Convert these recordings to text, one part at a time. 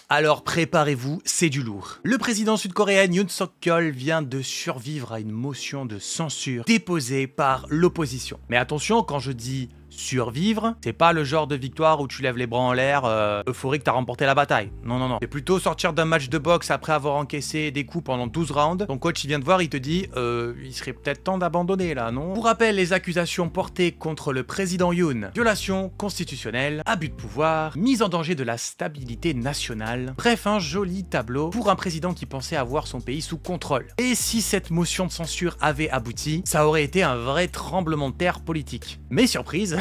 Alors préparez-vous, c'est du lourd. Le président sud-coréen Yoon Suk-yeol vient de survivre à une motion de censure déposée par l'opposition. Mais attention, quand je dis survivre, c'est pas le genre de victoire où tu lèves les bras en l'air, euphorique, t'as remporté la bataille. Non, non, non. C'est plutôt sortir d'un match de boxe après avoir encaissé des coups pendant 12 rounds. Ton coach, il vient te voir, il te dit, il serait peut-être temps d'abandonner là, non? Pour rappel, les accusations portées contre le président Yoon: violation constitutionnelle, abus de pouvoir, mise en danger de la stabilité nationale. Bref, un joli tableau pour un président qui pensait avoir son pays sous contrôle. Et si cette motion de censure avait abouti, ça aurait été un vrai tremblement de terre politique. Mais surprise,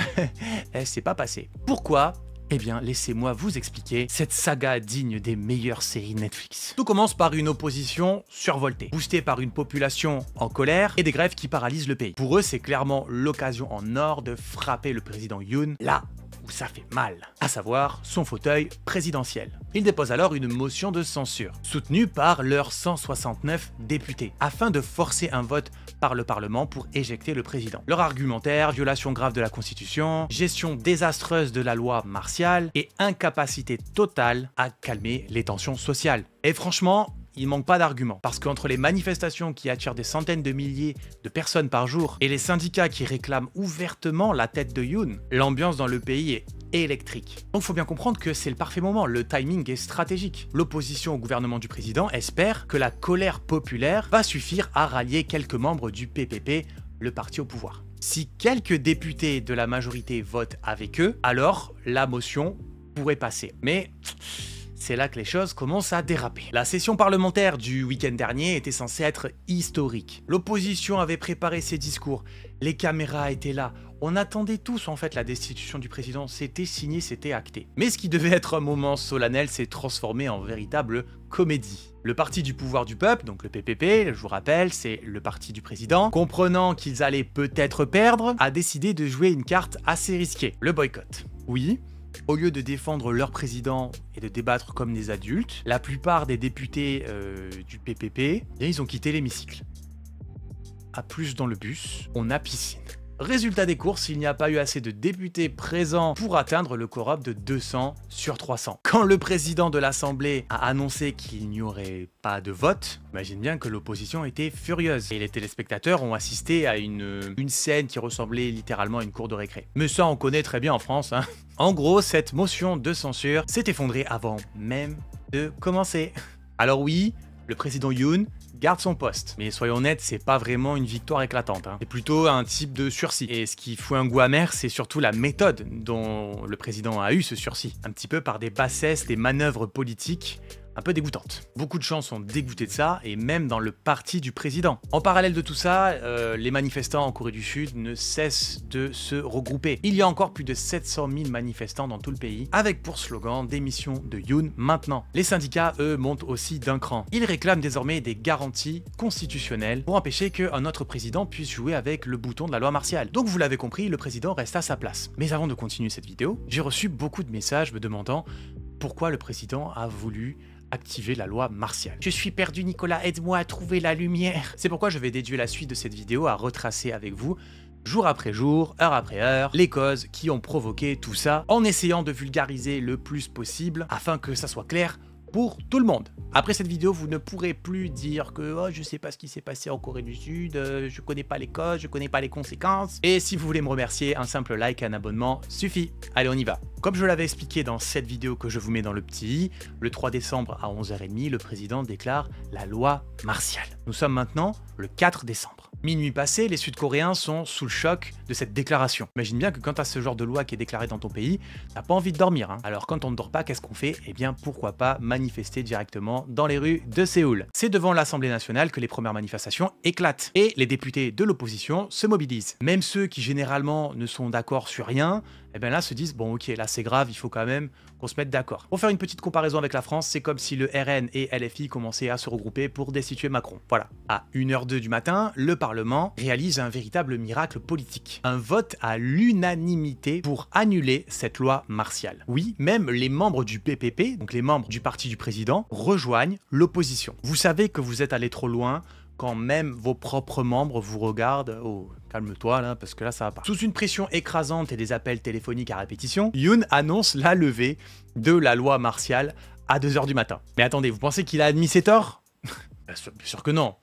elle s'est pas passée. Pourquoi? Eh bien, laissez-moi vous expliquer cette saga digne des meilleures séries Netflix. Tout commence par une opposition survoltée, boostée par une population en colère et des grèves qui paralysent le pays. Pour eux, c'est clairement l'occasion en or de frapper le président Yoon là où ça fait mal, à savoir son fauteuil présidentiel. Ils déposent alors une motion de censure, soutenue par leurs 169 députés, afin de forcer un vote par le Parlement pour éjecter le président. Leur argumentaire: violation grave de la Constitution, gestion désastreuse de la loi martiale et incapacité totale à calmer les tensions sociales. Et franchement, il manque pas d'arguments, parce qu'entre les manifestations qui attirent des centaines de milliers de personnes par jour et les syndicats qui réclament ouvertement la tête de Yoon, l'ambiance dans le pays est électrique. Donc faut bien comprendre que c'est le parfait moment, le timing est stratégique. L'opposition au gouvernement du président espère que la colère populaire va suffire à rallier quelques membres du PPP, le parti au pouvoir. Si quelques députés de la majorité votent avec eux, alors la motion pourrait passer. Mais c'est là que les choses commencent à déraper. La session parlementaire du week-end dernier était censée être historique. L'opposition avait préparé ses discours, les caméras étaient là, on attendait tous en fait la destitution du président, c'était signé, c'était acté. Mais ce qui devait être un moment solennel s'est transformé en véritable comédie. Le parti du pouvoir du peuple, donc le PPP, je vous rappelle, c'est le parti du président, comprenant qu'ils allaient peut-être perdre, a décidé de jouer une carte assez risquée, le boycott. Oui, au lieu de défendre leur président et de débattre comme des adultes, la plupart des députés du PPP, ils ont quitté l'hémicycle. À plus dans le bus, on a piscine. Résultat des courses, il n'y a pas eu assez de députés présents pour atteindre le quorum de 200 sur 300. Quand le président de l'Assemblée a annoncé qu'il n'y aurait pas de vote, imagine bien que l'opposition était furieuse. Et les téléspectateurs ont assisté à une scène qui ressemblait littéralement à une cour de récré. Mais ça, on connaît très bien en France, hein. En gros, cette motion de censure s'est effondrée avant même de commencer. Alors oui, le président Yoon garde son poste. Mais soyons honnêtes, c'est pas vraiment une victoire éclatante, hein. C'est plutôt un type de sursis. Et ce qui fout un goût amer, c'est surtout la méthode dont le président a eu ce sursis. Un petit peu par des bassesses, des manœuvres politiques un peu dégoûtantes. Beaucoup de gens sont dégoûtés de ça, et même dans le parti du président. En parallèle de tout ça, les manifestants en Corée du Sud ne cessent de se regrouper. Il y a encore plus de 700 000 manifestants dans tout le pays, avec pour slogan: démission de Yoon maintenant. Les syndicats, eux, montent aussi d'un cran. Ils réclament désormais des garanties constitutionnelles pour empêcher qu'un autre président puisse jouer avec le bouton de la loi martiale. Donc vous l'avez compris, le président reste à sa place. Mais avant de continuer cette vidéo, j'ai reçu beaucoup de messages me demandant pourquoi le président a voulu activer la loi martiale. Je suis perdu, Nicolas, aide-moi à trouver la lumière. C'est pourquoi je vais dédier la suite de cette vidéo à retracer avec vous, jour après jour, heure après heure, les causes qui ont provoqué tout ça, en essayant de vulgariser le plus possible afin que ça soit clair pour tout le monde. Après cette vidéo, vous ne pourrez plus dire que oh, je sais pas ce qui s'est passé en Corée du Sud, je connais pas les causes, je connais pas les conséquences. Et si vous voulez me remercier, un simple like et un abonnement suffit. Allez, on y va. Comme je l'avais expliqué dans cette vidéo que je vous mets dans le petit, le 3 décembre à 11h30, le président déclare la loi martiale. Nous sommes maintenant le 4 décembre. Minuit passé, les Sud-Coréens sont sous le choc de cette déclaration. Imagine bien que quand tu as ce genre de loi qui est déclarée dans ton pays, t'as pas envie de dormir, hein. Alors quand on ne dort pas, qu'est-ce qu'on fait? Eh bien pourquoi pas manifester directement dans les rues de Séoul. C'est devant l'Assemblée nationale que les premières manifestations éclatent. Et les députés de l'opposition se mobilisent. Même ceux qui généralement ne sont d'accord sur rien, eh bien là se disent bon ok, là c'est grave, il faut quand même qu'on se mette d'accord. Pour faire une petite comparaison avec la France, c'est comme si le RN et LFI commençaient à se regrouper pour destituer Macron. Voilà. À 1h02 du matin, le Parlement réalise un véritable miracle politique. Un vote à l'unanimité pour annuler cette loi martiale. Oui, même les membres du PPP, donc les membres du parti du président, rejoignent l'opposition. Vous savez que vous êtes allé trop loin quand même vos propres membres vous regardent. Oh, calme-toi là, parce que là ça va pas. Sous une pression écrasante et des appels téléphoniques à répétition, Yoon annonce la levée de la loi martiale à 2 h du matin. Mais attendez, vous pensez qu'il a admis ses torts? Bien sûr que non.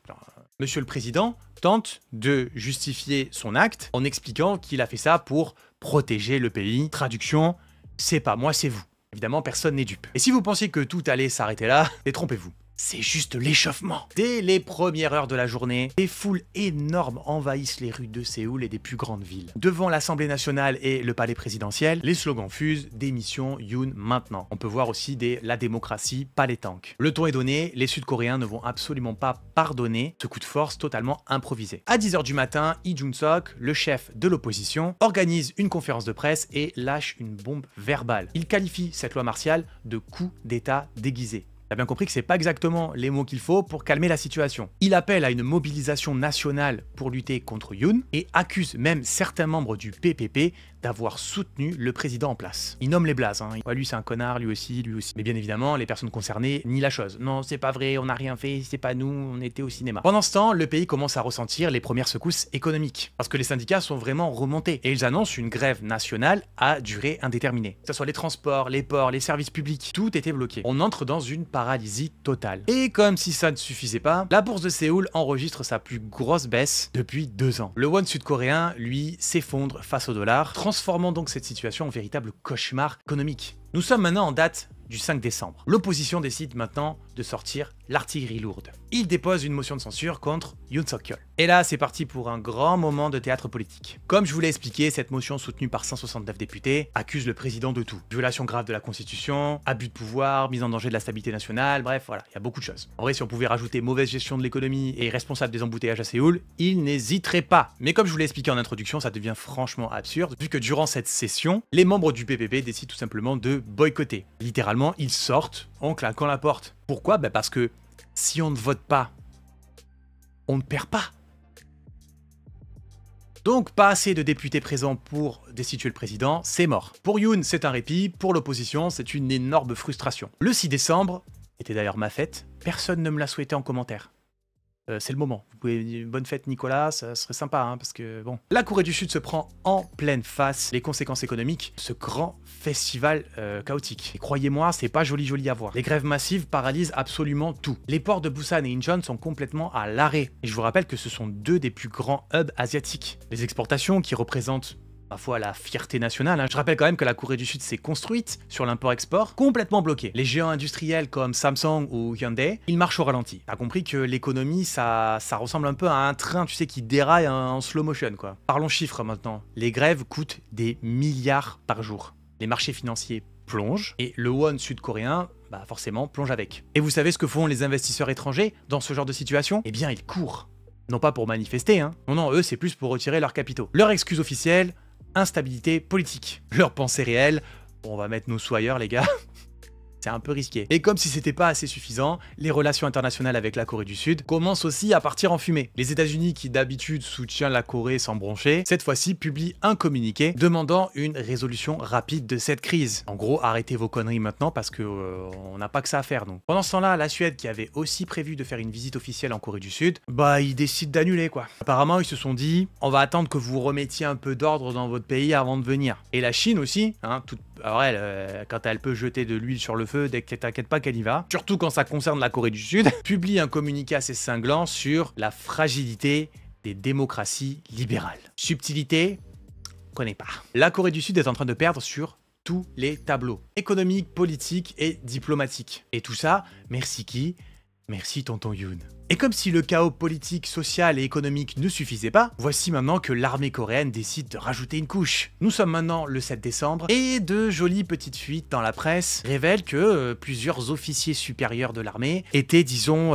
Monsieur le Président tente de justifier son acte en expliquant qu'il a fait ça pour protéger le pays. Traduction, c'est pas moi, c'est vous. Évidemment, personne n'est dupe. Et si vous pensiez que tout allait s'arrêter là, détrompez-vous. C'est juste l'échauffement. Dès les premières heures de la journée, des foules énormes envahissent les rues de Séoul et des plus grandes villes. Devant l'Assemblée nationale et le palais présidentiel, les slogans fusent « Démission Yoon maintenant ». On peut voir aussi des « La démocratie, pas les tanks ». Le ton est donné, les Sud-Coréens ne vont absolument pas pardonner ce coup de force totalement improvisé. À 10 h du matin, Lee Jun-sok, le chef de l'opposition, organise une conférence de presse et lâche une bombe verbale. Il qualifie cette loi martiale de coup d'état déguisé. T'as bien compris que c'est pas exactement les mots qu'il faut pour calmer la situation. Il appelle à une mobilisation nationale pour lutter contre Yoon et accuse même certains membres du PPP d'avoir soutenu le président en place. Il nomme les blazes, hein. Ouais, lui c'est un connard, lui aussi. Mais bien évidemment, les personnes concernées nient la chose. Non, c'est pas vrai, on n'a rien fait, c'est pas nous, on était au cinéma. Pendant ce temps, le pays commence à ressentir les premières secousses économiques. Parce que les syndicats sont vraiment remontés et ils annoncent une grève nationale à durée indéterminée. Que ce soit les transports, les ports, les services publics, tout était bloqué. On entre dans une paralysie totale. Et comme si ça ne suffisait pas, la bourse de Séoul enregistre sa plus grosse baisse depuis 2 ans. Le won sud-coréen, lui, s'effondre face au dollar, transformant donc cette situation en véritable cauchemar économique. Nous sommes maintenant en date du 5 décembre. L'opposition décide maintenant de sortir l'artillerie lourde. Il dépose une motion de censure contre Yoon Suk-yeol. Et là, c'est parti pour un grand moment de théâtre politique. Comme je vous l'ai expliqué, cette motion soutenue par 169 députés accuse le président de tout. Violation grave de la Constitution, abus de pouvoir, mise en danger de la stabilité nationale, bref, voilà, il y a beaucoup de choses. En vrai, si on pouvait rajouter mauvaise gestion de l'économie et responsable des embouteillages à Séoul, il n'hésiterait pas. Mais comme je vous l'ai expliqué en introduction, ça devient franchement absurde, vu que durant cette session, les membres du PPP décident tout simplement de boycotter. Littéralement, ils sortent en claquant la porte. Pourquoi? Parce que si on ne vote pas, on ne perd pas. Donc pas assez de députés présents pour destituer le président, c'est mort. Pour Yoon, c'est un répit, pour l'opposition, c'est une énorme frustration. Le 6 décembre, était d'ailleurs ma fête, personne ne me l'a souhaité en commentaire. C'est le moment. Vous pouvez dire bonne fête Nicolas, ça serait sympa, hein, parce que bon. La Corée du Sud se prend en pleine face les conséquences économiques de ce grand festival chaotique. Et croyez-moi, c'est pas joli à voir. Les grèves massives paralysent absolument tout. Les ports de Busan et Incheon sont complètement à l'arrêt. Et je vous rappelle que ce sont 2 des plus grands hubs asiatiques. Les exportations qui représentent parfois la fierté nationale. Hein. Je rappelle quand même que la Corée du Sud s'est construite sur l'import-export, complètement bloquée. Les géants industriels comme Samsung ou Hyundai, ils marchent au ralenti. T'as compris que l'économie, ça ressemble un peu à un train, tu sais, qui déraille en slow motion, quoi. Parlons chiffres maintenant. Les grèves coûtent des milliards par jour. Les marchés financiers plongent et le won sud-coréen, forcément, plonge avec. Et vous savez ce que font les investisseurs étrangers dans ce genre de situation? Eh bien, ils courent. Non pas pour manifester, hein. Non, eux, c'est plus pour retirer leurs capitaux. Leur excuse officielle: instabilité politique. Leur pensée réelle: on va mettre nos sous ailleurs, les gars. C'est un peu risqué. Et comme si c'était pas assez suffisant, les relations internationales avec la Corée du Sud commencent aussi à partir en fumée. Les États-Unis, qui d'habitude soutiennent la Corée sans broncher, cette fois-ci publient un communiqué demandant une résolution rapide de cette crise. En gros, arrêtez vos conneries maintenant parce que on n'a pas que ça à faire, donc. Pendant ce temps-là, la Suède, qui avait aussi prévu de faire une visite officielle en Corée du Sud, ils décident d'annuler, quoi. Apparemment, ils se sont dit: on va attendre que vous remettiez un peu d'ordre dans votre pays avant de venir. Et la Chine aussi, hein, alors elle, quand elle peut jeter de l'huile sur le feu, dès que t'inquiète pas qu'elle y va, surtout quand ça concerne la Corée du Sud, publie un communiqué assez cinglant sur la fragilité des démocraties libérales. Subtilité, on connaît pas. La Corée du Sud est en train de perdre sur tous les tableaux, économiques, politiques et diplomatiques. Et tout ça, merci qui? Merci tonton Yoon. Et comme si le chaos politique, social et économique ne suffisait pas, voici maintenant que l'armée coréenne décide de rajouter une couche. Nous sommes maintenant le 7 décembre et de jolies petites fuites dans la presse révèlent que plusieurs officiers supérieurs de l'armée étaient, disons,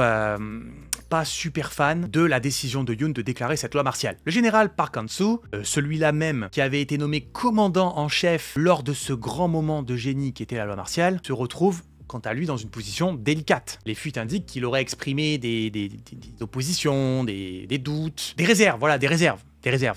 pas super fans de la décision de Yoon de déclarer cette loi martiale. Le général Park Han-soo, celui-là même qui avait été nommé commandant en chef lors de ce grand moment de génie qui était la loi martiale, se retrouve quant à lui dans une position délicate. Les fuites indiquent qu'il aurait exprimé des oppositions, des doutes, des réserves, voilà, des réserves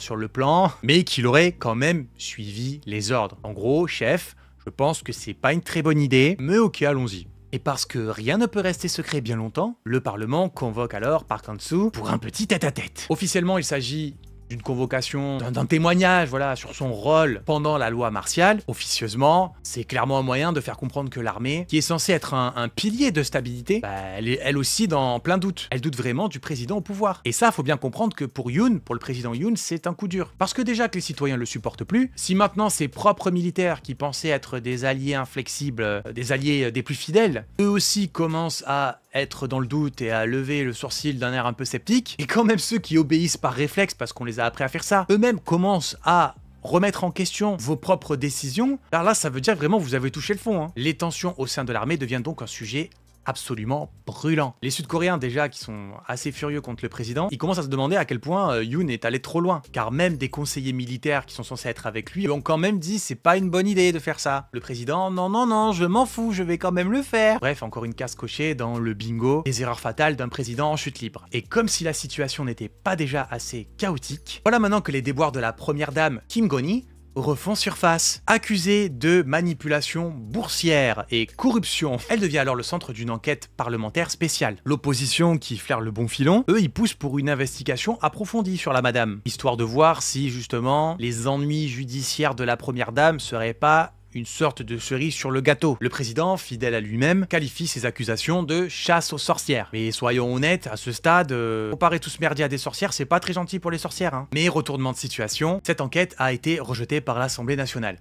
sur le plan, mais qu'il aurait quand même suivi les ordres. En gros, chef, je pense que c'est pas une très bonne idée, mais ok, allons-y. Et parce que rien ne peut rester secret bien longtemps, le Parlement convoque alors Park Han-soo pour un petit tête-à-tête. Officiellement, il s'agit d'une convocation, d'un témoignage, voilà, sur son rôle pendant la loi martiale, officieusement, c'est clairement un moyen de faire comprendre que l'armée, qui est censée être un pilier de stabilité, bah, elle est elle aussi dans plein doute. Elle doute vraiment du président au pouvoir. Et ça, faut bien comprendre que pour Yoon, pour le président Yoon, c'est un coup dur. Parce que déjà que les citoyens le supportent plus, si maintenant ses propres militaires qui pensaient être des alliés inflexibles, des alliés des plus fidèles, eux aussi commencent à être dans le doute et à lever le sourcil d'un air un peu sceptique, et quand même ceux qui obéissent par réflexe parce qu'on les a appris à faire ça, eux-mêmes commencent à remettre en question vos propres décisions, alors là ça veut dire vraiment vous avez touché le fond. Les tensions au sein de l'armée deviennent donc un sujet absolument brûlant. Les Sud-Coréens déjà qui sont assez furieux contre le président, ils commencent à se demander à quel point Yoon est allé trop loin, car même des conseillers militaires qui sont censés être avec lui ont quand même dit c'est pas une bonne idée de faire ça. Le président non, je m'en fous, je vais quand même le faire. Bref, encore une case cochée dans le bingo des erreurs fatales d'un président en chute libre. Et comme si la situation n'était pas déjà assez chaotique, voilà maintenant que les déboires de la première dame Kim Gon-hee refont surface. Accusée de manipulation boursière et corruption, elle devient alors le centre d'une enquête parlementaire spéciale. L'opposition, qui flaire le bon filon, eux, ils poussent pour une investigation approfondie sur la madame, histoire de voir si, justement, les ennuis judiciaires de la première dame seraient pas une sorte de cerise sur le gâteau. Le président, fidèle à lui-même, qualifie ces accusations de chasse aux sorcières. Mais soyons honnêtes, à ce stade, comparer tout ce merdier à des sorcières, c'est pas très gentil pour les sorcières. Mais retournement de situation, cette enquête a été rejetée par l'Assemblée nationale.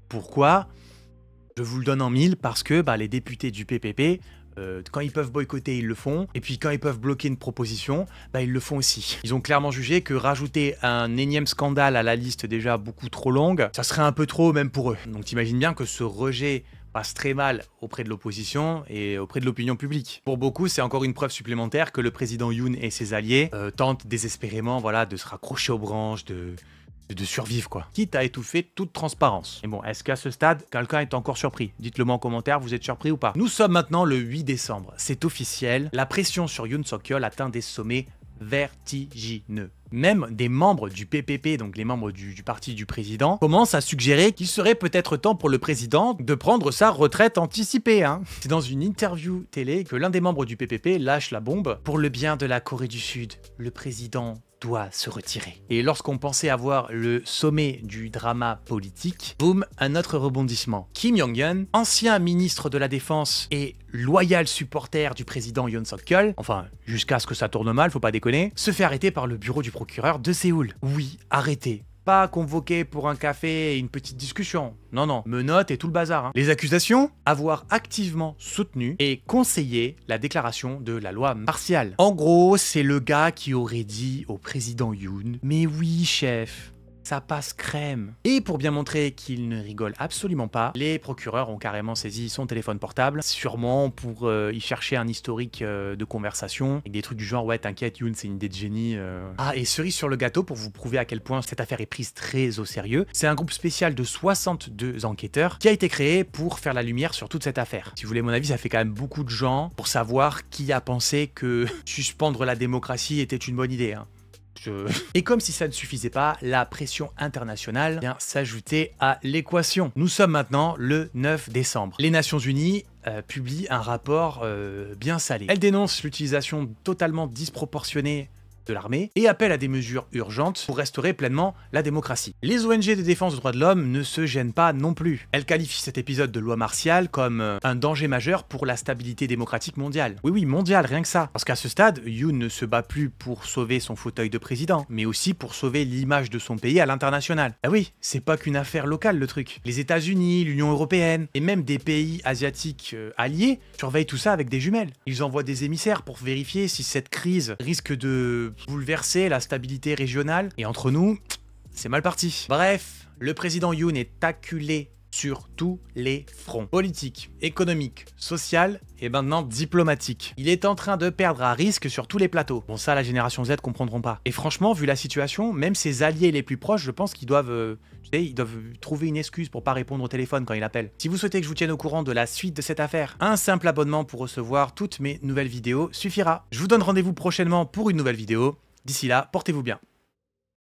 Pourquoi? Je vous le donne en mille, parce que les députés du PPP, quand ils peuvent boycotter, ils le font. Et puis quand ils peuvent bloquer une proposition, ils le font aussi. Ils ont clairement jugé que rajouter un énième scandale à la liste déjà beaucoup trop longue, ça serait un peu trop même pour eux. Donc t'imagines bien que ce rejet passe très mal auprès de l'opposition et auprès de l'opinion publique. Pour beaucoup, c'est encore une preuve supplémentaire que le président Yoon et ses alliés tentent désespérément de se raccrocher aux branches, de survivre quoi. Quitte à étouffer toute transparence. Et bon, est-ce qu'à ce stade, quelqu'un est encore surpris? Dites-le moi en commentaire, vous êtes surpris ou pas? Nous sommes maintenant le 8 décembre. C'est officiel, la pression sur Yoon Suk-yeol atteint des sommets vertigineux. Même des membres du PPP, donc les membres du parti du président, commencent à suggérer qu'il serait peut-être temps pour le président de prendre sa retraite anticipée. C'est dans une interview télé que l'un des membres du PPP lâche la bombe. Pour le bien de la Corée du Sud, le président doit se retirer. Et lorsqu'on pensait avoir le sommet du drama politique, boum, un autre rebondissement. Kim Jong-un, ancien ministre de la Défense et loyal supporter du président Yoon Suk-yeol, enfin jusqu'à ce que ça tourne mal, faut pas déconner, se fait arrêter par le bureau du procureur de Séoul. Oui, arrêté. Pas convoqué pour un café et une petite discussion. Non, menottes et tout le bazar. Les accusations? Avoir activement soutenu et conseillé la déclaration de la loi martiale. En gros, c'est le gars qui aurait dit au président Yoon « Mais oui, chef ». Ça passe crème. Et pour bien montrer qu'il ne rigole absolument pas, les procureurs ont carrément saisi son téléphone portable, sûrement pour y chercher un historique de conversation, avec des trucs du genre « Ouais, t'inquiète, Yoon, c'est une idée de génie. » Ah, et cerise sur le gâteau, pour vous prouver à quel point cette affaire est prise très au sérieux, c'est un groupe spécial de 62 enquêteurs qui a été créé pour faire la lumière sur toute cette affaire. Si vous voulez mon avis, ça fait quand même beaucoup de gens pour savoir qui a pensé que suspendre la démocratie était une bonne idée. Et comme si ça ne suffisait pas, la pression internationale vient s'ajouter à l'équation. Nous sommes maintenant le 9 décembre. Les Nations Unies publient un rapport bien salé. Elles dénoncent l'utilisation totalement disproportionnée de l'armée et appelle à des mesures urgentes pour restaurer pleinement la démocratie. Les ONG de défense des droits de l'homme ne se gênent pas non plus. Elles qualifient cet épisode de loi martiale comme un danger majeur pour la stabilité démocratique mondiale. Oui, mondiale, rien que ça. Parce qu'à ce stade, Yoon ne se bat plus pour sauver son fauteuil de président, mais aussi pour sauver l'image de son pays à l'international. Ah oui, c'est pas qu'une affaire locale le truc. Les États-Unis, l'Union européenne et même des pays asiatiques alliés surveillent tout ça avec des jumelles. Ils envoient des émissaires pour vérifier si cette crise risque de bouleverser la stabilité régionale. Et entre nous, c'est mal parti. Bref, le président Yoon est acculé sur tous les fronts. Politique, économique, social et maintenant diplomatique. Il est en train de perdre à risque sur tous les plateaux. Bon, ça, la génération Z comprendront pas. Et franchement, vu la situation, même ses alliés les plus proches, je pense qu'ils doivent... ils doivent trouver une excuse pour pas répondre au téléphone quand il appelle. Si vous souhaitez que je vous tienne au courant de la suite de cette affaire, un simple abonnement pour recevoir toutes mes nouvelles vidéos suffira. Je vous donne rendez-vous prochainement pour une nouvelle vidéo. D'ici là, portez-vous bien.